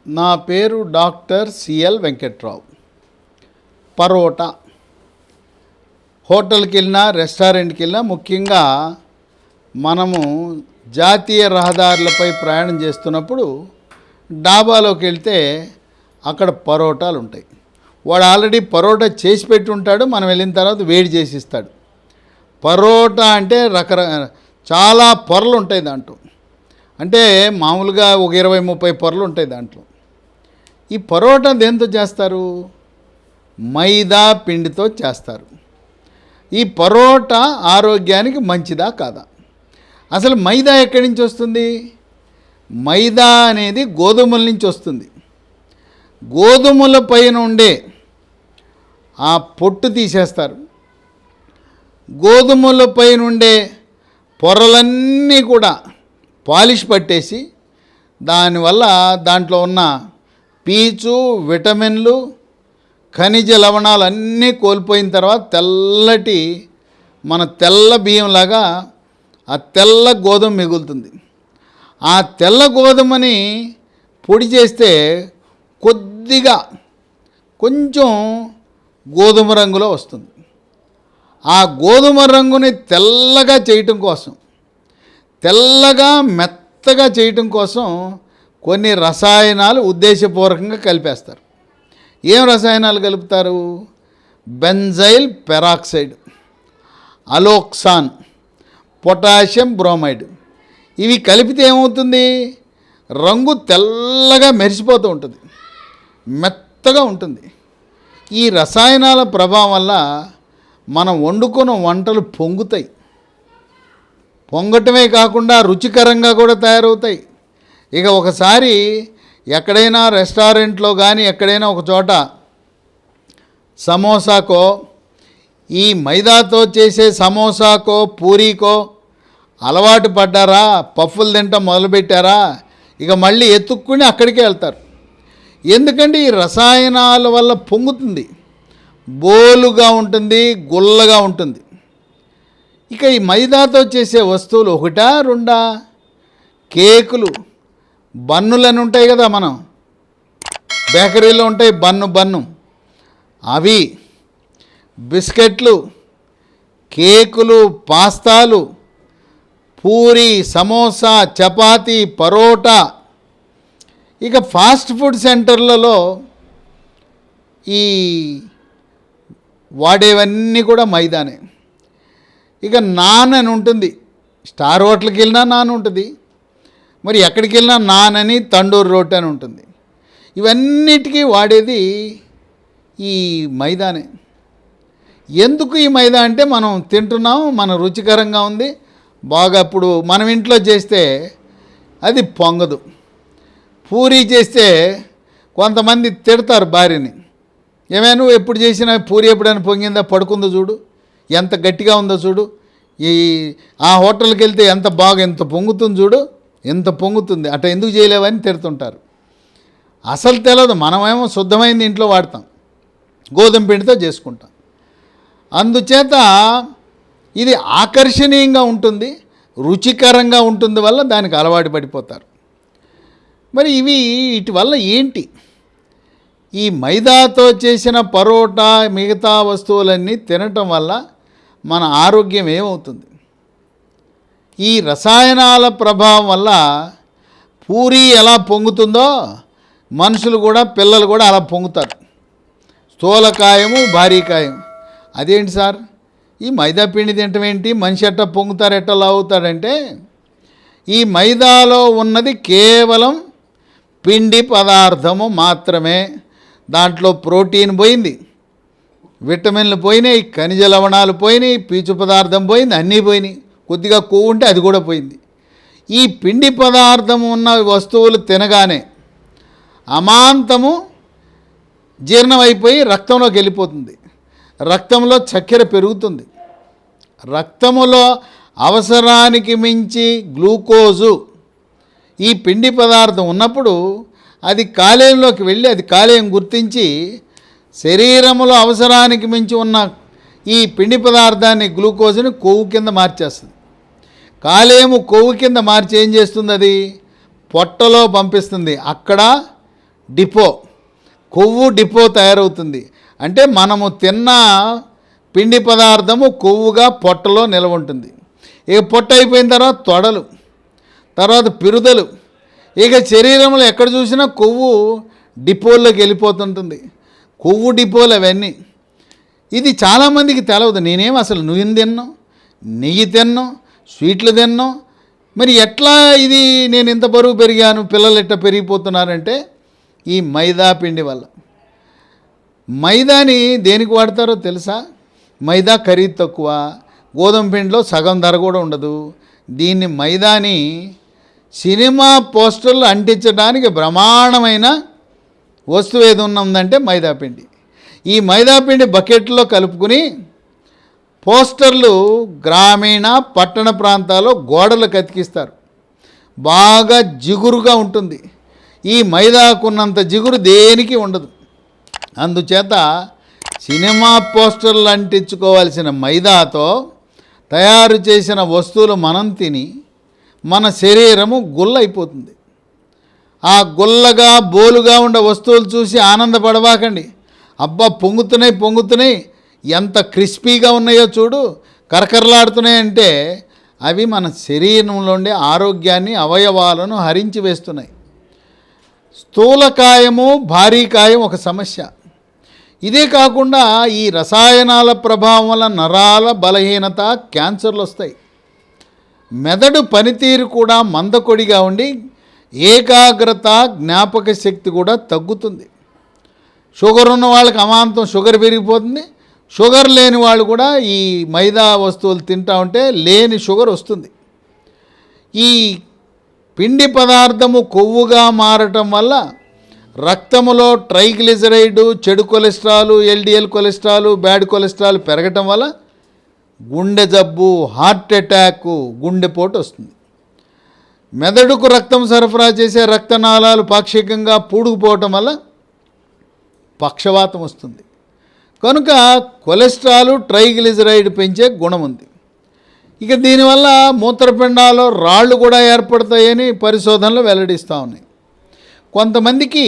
నా పేరు doctor CL Venkat రావు. పరోటా హోటల్కి వెళ్ళినా రెస్టారెంట్కి వెళ్ళినా ముఖ్యంగా మనము జాతీయ రహదారులపై ప్రయాణం చేస్తున్నప్పుడు డాబాలోకి వెళ్తే అక్కడ పరోటాలు ఉంటాయి. వాడు ఆల్రెడీ పరోటా చేసి పెట్టి ఉంటాడు, మనం వెళ్ళిన తర్వాత వేడి చేసి ఇస్తాడు. పరోటా అంటే చాలా పొరలు ఉంటాయి దాంట్లో. అంటే మామూలుగా ఒక 20-30 పొరలు ఉంటాయి దాంట్లో. ఈ పరోటా దేంతో చేస్తారు? మైదా పిండితో చేస్తారు. ఈ పరోటా ఆరోగ్యానికి మంచిదా కాదా? అసలు మైదా ఎక్కడి నుంచి వస్తుంది? మైదా అనేది గోధుమల నుంచి వస్తుంది. గోధుమల పైన ఉండే ఆ పొట్టు తీసేస్తారు. గోధుమల పైన ఉండే పొరలన్నీ కూడా పాలిష్ పట్టేసి దానివల్ల దాంట్లో ఉన్న పీచు, విటమిన్లు, ఖనిజ లవణాలు అన్నీ కోల్పోయిన తర్వాత తెల్లటి మన తెల్ల బియ్యంలాగా ఆ తెల్ల గోధుమ మిగులుతుంది. ఆ తెల్ల గోధుమని పొడి చేస్తే కొంచెం గోధుమ రంగులో వస్తుంది. ఆ గోధుమ రంగుని తెల్లగా చేయటం కోసం, తెల్లగా మెత్తగా చేయటం కోసం కొన్ని రసాయనాలు ఉద్దేశపూర్వకంగా కలిపేస్తారు. ఏం రసాయనాలు కలుపుతారు? Benzyl peroxide, alloxan, potassium bromide. ఇవి కలిపితే ఏమవుతుంది? రంగు తెల్లగా మెరిసిపోతూ ఉంటుంది, మెత్తగా ఉంటుంది. ఈ రసాయనాల ప్రభావం వల్ల మనం వండుకున్న వంటలు పొంగుతాయి. పొంగటమే కాకుండా రుచికరంగా కూడా తయారవుతాయి. ఇక ఒకసారి ఎక్కడైనా రెస్టారెంట్లో కానీ ఎక్కడైనా ఒక చోట సమోసాకో, ఈ మైదాతో చేసే సమోసాకో పూరీకో అలవాటు పడ్డారా, పఫ్ఫులు తింటాం మొదలుపెట్టారా, ఇక మళ్ళీ ఎత్తుక్కుని అక్కడికే వెళ్తారు. ఎందుకంటే ఈ రసాయనాల వల్ల పొంగుతుంది, బోలుగా ఉంటుంది, గుల్లగా ఉంటుంది. ఇక ఈ మైదాతో చేసే వస్తువులు ఒకటా రెండా? కేకులు, బన్నులని ఉంటాయి కదా, మనం బేకరీలో ఉంటాయి బన్ను అవి, బిస్కెట్లు, కేకులు, పాస్తాలు, పూరి, సమోసా, చపాతీ, పరోటా. ఇక ఫాస్ట్ ఫుడ్ సెంటర్లలో ఈ వాడేవన్నీ కూడా మైదానే. ఇక నాన్ అని ఉంటుంది. స్టార్ హోటల్కి వెళ్ళినా నాన్ ఉంటుంది, మరి ఎక్కడికి వెళ్ళినా నాన్ అని, తండూరి రోటీ అని ఉంటుంది. ఇవన్నిటికీ వాడేది ఈ మైదానే. ఎందుకు ఈ మైదా అంటే మనం తింటున్నాం, మన రుచికరంగా ఉంది బాగా. ఇప్పుడు మనం ఇంట్లో చేస్తే అది పొంగదు. పూరీ చేస్తే కొంతమంది తిడతారు భార్యని, ఏమైనా నువ్వు ఎప్పుడు చేసినా పూరీ ఎప్పుడైనా పొంగిందా, పడుకుందో చూడు, ఎంత గట్టిగా ఉందో చూడు, ఆ హోటల్కి వెళ్తే ఎంత పొంగుతుంది చూడు, ఎంత పొంగుతుంది, అట్లా ఎందుకు చేయలేవని తిడుతుంటారు. అసలు తెలియదు, మనమేమో శుద్ధమైంది ఇంట్లో వాడతాం, గోధుమ పిండితో చేసుకుంటాం. అందుచేత ఇది ఆకర్షణీయంగా ఉంటుంది, రుచికరంగా ఉంటుంది వల్ల దానికి అలవాటు పడిపోతారు. మరి వీటి వల్ల ఏంటి? ఈ మైదాతో చేసిన పరోటా, మిగతా వస్తువులన్నీ తినటం వల్ల మన ఆరోగ్యం ఏమవుతుంది? ఈ రసాయనాల ప్రభావం వల్ల పూరీ ఎలా పొంగుతుందో మనుషులు కూడా, పిల్లలు కూడా అలా పొంగుతారు. స్థూలకాయము, భారీకాయం. అదేంటి సార్, ఈ మైదా పిండి తినటం ఏంటి, మనిషి ఎట్టా పొంగుతారు, ఎట్టా లావుతాడంటే, ఈ మైదాలో ఉన్నది కేవలం పిండి పదార్థము మాత్రమే. దాంట్లో ప్రోటీన్ పోయింది, విటమిన్లు పోయినాయి, ఖనిజ లవణాలు పోయినాయి, పీచు పదార్థం పోయింది, అన్నీ పోయినాయి. కొద్దిగా కొవ్వు ఉంటే అది కూడా పోయింది. ఈ పిండి పదార్థం ఉన్న వస్తువులు తినగానే అమాంతము జీర్ణమైపోయి రక్తంలోకి వెళ్ళిపోతుంది. రక్తంలో చక్కెర పెరుగుతుంది. రక్తములో అవసరానికి మించి గ్లూకోజు, ఈ పిండి పదార్థం ఉన్నప్పుడు అది కాలేయంలోకి వెళ్ళి, అది కాలేయం గుర్తించి శరీరంలో అవసరానికి మించి ఉన్న ఈ పిండి పదార్థాన్ని, గ్లూకోజ్ని కొవ్వు కింద మార్చేస్తుంది. కాలేయము కొవ్వు కింద మార్చి ఏం చేస్తుంది? అది పొట్టలో పంపిస్తుంది. అక్కడ డిపో, కొవ్వు డిపో తయారవుతుంది. అంటే మనము తిన్న పిండి పదార్థము కొవ్వుగా పొట్టలో నిల్వ ఉంటుంది. ఇక పొట్ట అయిపోయిన తర్వాత తొడలు, తర్వాత పిరుదలు, ఇక శరీరంలో ఎక్కడ చూసినా కొవ్వు డిపోల్లోకి వెళ్ళిపోతుంటుంది. కొవ్వు డిపోలు అవన్నీ. ఇది చాలామందికి తెలవదు. నేనేం అసలు నూనె తిన్నాం, నెయ్యి తిన్నాం, స్వీట్లు తిన్నాం, మరి ఎట్లా ఇది నేను ఇంత బరువు పెరిగాను, పిల్లలు ఎట్లా పెరిగిపోతున్నారంటే ఈ మైదా పిండి వల్ల. మైదాని దేనికి వాడతారో తెలుసా? మైదా ఖరీదు తక్కువ, గోధుమ పిండిలో సగం ధర కూడా ఉండదు. దీన్ని మైదాని సినిమా పోస్టర్లు అంటించడానికి బ్రహ్మాండమైన వస్తువు ఏది ఉన్నదంటే మైదాపిండి. ఈ మైదాపిండి బకెట్లో కలుపుకుని పోస్టర్లు గ్రామీణ పట్టణ ప్రాంతాల్లో గోడలకు అతికిస్తారు. బాగా జిగురుగా ఉంటుంది. ఈ మైదాకున్నంత జిగురు దేనికి ఉండదు. అందుచేత సినిమా పోస్టర్లు అంటించుకోవాల్సిన మైదాతో తయారు చేసిన వస్తువులు మనం తిని మన శరీరము గుల్లైపోతుంది. ఆ గుల్లగా బోలుగా ఉండే వస్తువులు చూసి ఆనందపడవాకండి. అబ్బా పొంగుతున్నాయి, ఎంత క్రిస్పీగా ఉన్నాయో చూడు, కరకరలాడుతున్నాయంటే అవి మన శరీరంలో ఉండే ఆరోగ్యాన్ని, అవయవాలను హరించి వేస్తున్నాయి. స్థూలకాయము, భారీకాయం ఒక సమస్య. ఇదే కాకుండా ఈ రసాయనాల ప్రభావం వల్ల నరాల బలహీనత, క్యాన్సర్లు వస్తాయి. మెదడు పనితీరు కూడా మందకొడిగా ఉండి ఏకాగ్రత, జ్ఞాపక శక్తి కూడా తగ్గుతుంది. షుగర్ ఉన్న వాళ్ళకి అమాంతం షుగర్ పెరిగిపోతుంది. షుగర్ లేని వాళ్ళు కూడా ఈ మైదా వస్తువులు తింటా ఉంటే లేని షుగర్ వస్తుంది. ఈ పిండి పదార్థము కొవ్వుగా మారటం వల్ల రక్తములో ట్రైగ్లిజరైడ్, చెడు cholesterol, LDL cholesterol, bad cholesterol పెరగటం వల్ల గుండె జబ్బు, హార్ట్ అటాక్, గుండెపోటు వస్తుంది. మెదడుకు రక్తం సరఫరా చేసే రక్తనాళాలు పాక్షికంగా పూడుకుపోవటం వల్ల పక్షవాతం వస్తుంది. కనుక కొలెస్ట్రాల్, ట్రైగ్లిజరైడ్ పెంచే గుణం ఉంది. ఇక దీనివల్ల మూత్రపిండాల్లో రాళ్ళు కూడా ఏర్పడతాయని పరిశోధనలు వెల్లడిస్తూ ఉన్నాయి. కొంతమందికి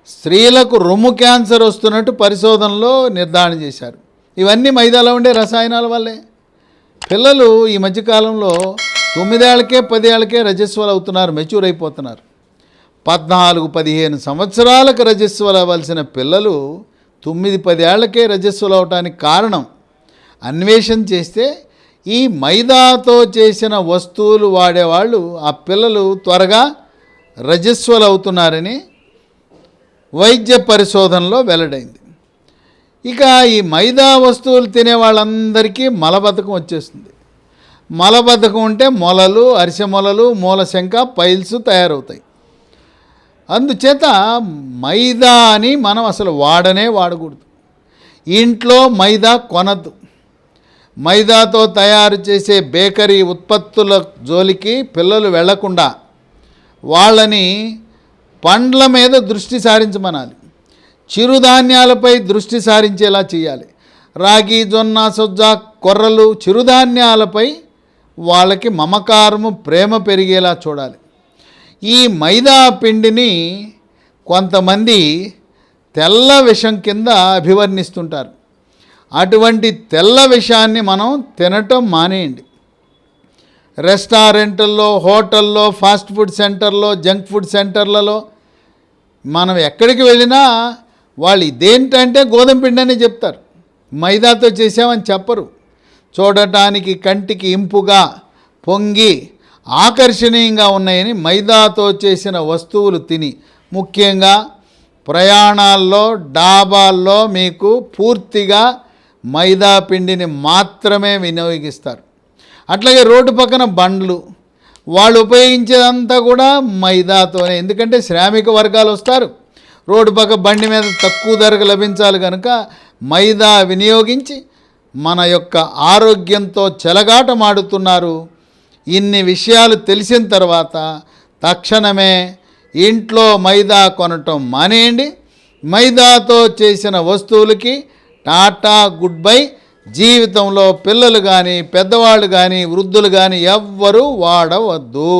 స్త్రీలకు రొమ్ము క్యాన్సర్ వస్తున్నట్టు పరిశోధనలో నిర్ధారణ చేశారు. ఇవన్నీ మైదాలో ఉండే రసాయనాల వల్లే. పిల్లలు ఈ మధ్యకాలంలో 9 ఏళ్ళకే 10 ఏళ్ళకే రజస్వలు అవుతున్నారు, మెచ్యూర్ అయిపోతున్నారు. 14-15 సంవత్సరాలకు రజస్వలు అవ్వాల్సిన పిల్లలు 9-10 ఏళ్లకే రజస్వలు అవటానికి కారణం అన్వేషణ చేస్తే ఈ మైదాతో చేసిన వస్తువులు వాడేవాళ్ళు ఆ పిల్లలు త్వరగా రజస్వలు అవుతున్నారని వైద్య పరిశోధనలో వెల్లడైంది. ఇక ఈ మైదా వస్తువులు తినే వాళ్ళందరికీ మలబద్ధకం వచ్చేస్తుంది. మలబద్ధకం ఉంటే మొలలు, అరిసె మొలలు, మూలశంక, పైల్స్ తయారవుతాయి. అందుచేత మైదా అని మనం అసలు వాడకూడదు. ఇంట్లో మైదా కొనద్దు. మైదాతో తయారు చేసే బేకరీ ఉత్పత్తుల జోలికి పిల్లలు వెళ్లకుండా వాళ్ళని పండ్ల మీద దృష్టి సారించమనాలి. చిరుధాన్యాలపై దృష్టి సారించేలా చేయాలి. రాగి, జొన్న, సజ్జ, కొర్రలు, చిరుధాన్యాలపై వాళ్ళకి మమకారము, ప్రేమ పెరిగేలా చూడాలి. ఈ మైదా పిండిని కొంతమంది తెల్ల విషం కింద అభివర్ణిస్తుంటారు. అటువంటి తెల్ల విషాన్ని మనం తినటం మానేయండి. రెస్టారెంట్ల్లో, హోటల్లో, ఫాస్ట్ ఫుడ్ సెంటర్లో, జంక్ ఫుడ్ సెంటర్లలో మనం ఎక్కడికి వెళ్ళినా వాళ్ళు ఇదేంటంటే గోధుమ పిండి అని చెప్తారు, మైదాతో చేసామని చెప్పరు. చూడటానికి కంటికి ఇంపుగా, పొంగి ఆకర్షణీయంగా ఉన్నాయని మైదాతో చేసిన వస్తువులు తిని, ముఖ్యంగా ప్రయాణాల్లో, డాబాల్లో మీకు పూర్తిగా మైదా పిండిని మాత్రమే వినియోగిస్తారు. అట్లాగే రోడ్డు పక్కన బండ్లు వాళ్ళు ఉపయోగించేదంతా కూడా మైదాతోనే. ఎందుకంటే శ్రామిక వర్గాలు వస్తారు, రోడ్డు పక్క బండి మీద తక్కువ ధరకు లభించాలి కనుక మైదా వినియోగించి మన యొక్క ఆరోగ్యంతో చెలగాటమాడుతున్నారు. ఇన్ని విషయాలు తెలిసిన తర్వాత తక్షణమే ఇంట్లో మైదా కొనటం మానేయండి. మైదాతో చేసిన వస్తువులకి టాటా, గుడ్ బై. జీవితంలో పిల్లలు కానీ, పెద్దవాళ్ళు కానీ, వృద్ధులు కానీ ఎవ్వరూ వాడవద్దు.